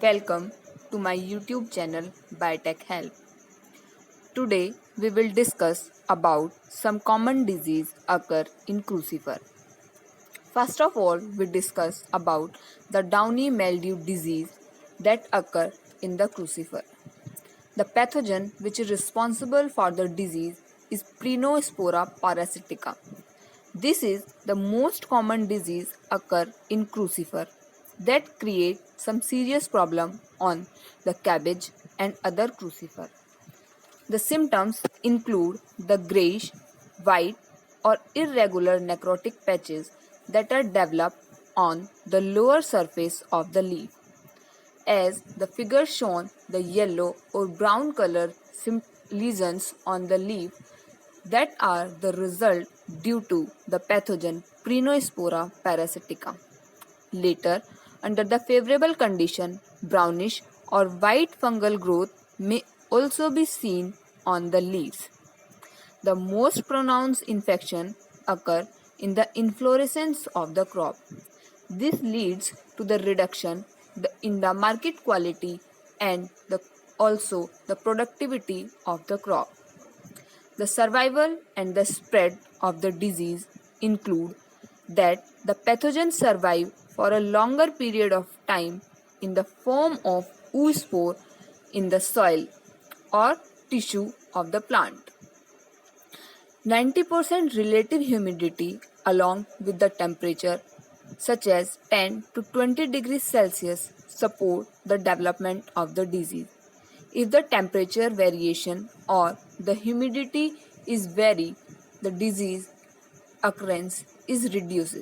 Welcome to my YouTube channel Biotech Help. Today we will discuss about some common disease occur in crucifer. First of all, we discuss about the downy mildew disease that occur in the crucifer. The pathogen which is responsible for the disease is Prenospora parasitica. This is the most common disease occur in crucifer that create some serious problem on the cabbage and other crucifer. The symptoms include the grayish, white or irregular necrotic patches that are developed on the lower surface of the leaf. As the figure shown, the yellow or brown color lesions on the leaf that are the result due to the pathogen Prenospora parasitica. Later, under the favorable condition, brownish or white fungal growth may also be seen on the leaves. The most pronounced infection occur in the inflorescence of the crop. This leads to the reduction in the market quality and also the productivity of the crop. The survival and the spread of the disease include that the pathogen survive for a longer period of time in the form of oospore in the soil or tissue of the plant. 90% relative humidity along with the temperature such as 10 to 20 degrees Celsius support the development of the disease. If the temperature variation or the humidity is vary, the disease occurrence is reduced.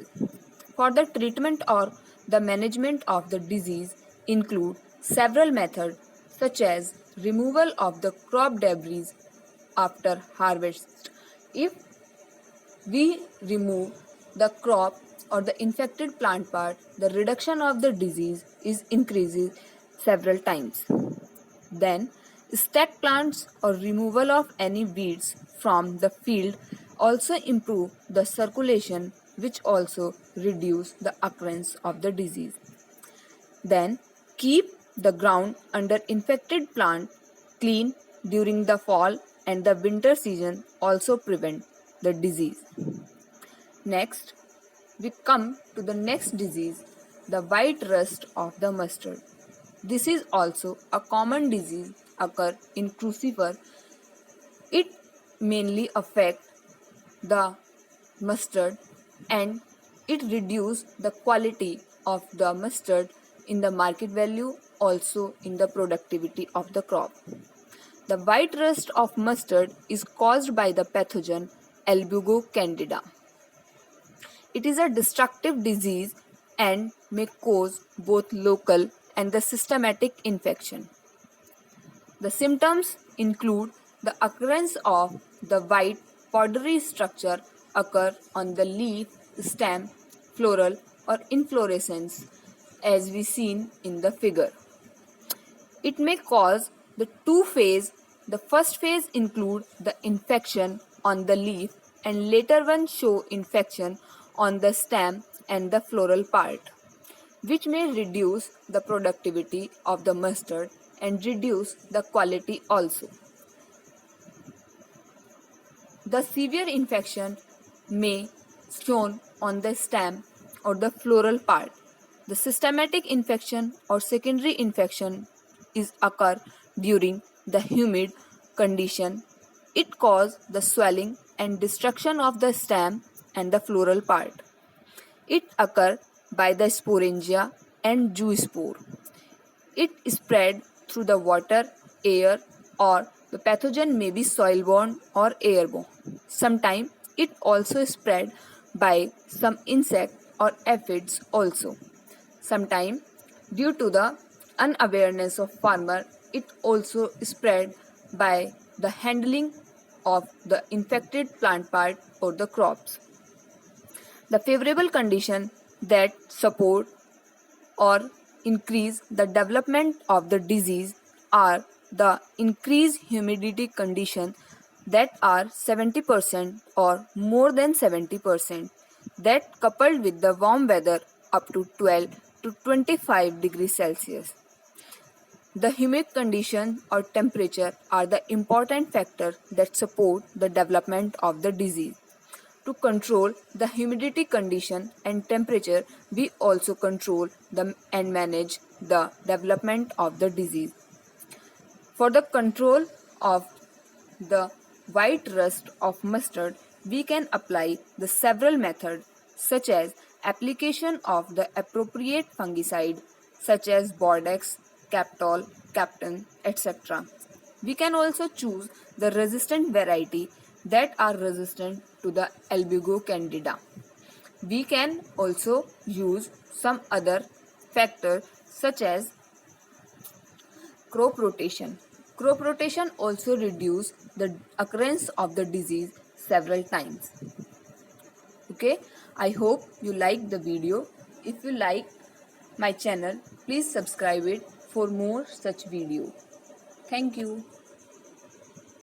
For the treatment or the management of the disease include several methods such as removal of the crop debris after harvest. If we remove the crop or the infected plant part, the reduction of the disease is increases several times. Then, stack plants or removal of any weeds from the field also improve the circulation, which also reduce the occurrence of the disease. Then, keep the ground under infected plant clean during the fall and the winter season also prevent the disease. Next, we come to the next disease, the white rust of the mustard. This is also a common disease occur in crucifer. It mainly affect the mustard and it reduce the quality of the mustard in the market value, also in the productivity of the crop. The white rust of mustard is caused by the pathogen Albugo candida. It is a destructive disease and may cause both local and the systematic infection. The symptoms include the occurrence of the white powdery structure occur on the leaf, stem, floral or inflorescence as we seen in the figure. It may cause the two phase. The first phase include the infection on the leaf and later one show infection on the stem and the floral part, which may reduce the productivity of the mustard and reduce the quality also. The severe infection may shown on the stem or the floral part. The systematic infection or secondary infection is occur during the humid condition. It cause the swelling and destruction of the stem and the floral part. It occur by the sporangia and zoospore. It spread through the water, air or the pathogen may be soil-borne or airborne. Sometimes it also spread by some insect or aphids also. Sometimes due to the unawareness of farmer, it also spread by the handling of the infected plant part or the crops. The favorable condition that support or increase the development of the disease are the increased humidity condition that are 70% or more than 70%, that coupled with the warm weather up to 12 to 25 degrees Celsius. The humid condition or temperature are the important factor that support the development of the disease. To control the humidity condition and temperature, we also control and manage the development of the disease. For the control of the white rust of mustard, we can apply the several methods such as application of the appropriate fungicide such as Bordex, Captol, Captan, etc. We can also choose the resistant variety that are resistant to the Albugo candida. We can also use some other factor such as crop rotation. Crop rotation also reduce the occurrence of the disease several times. Okay, I hope you like the video. If you like my channel, please subscribe it for more such video. Thank you.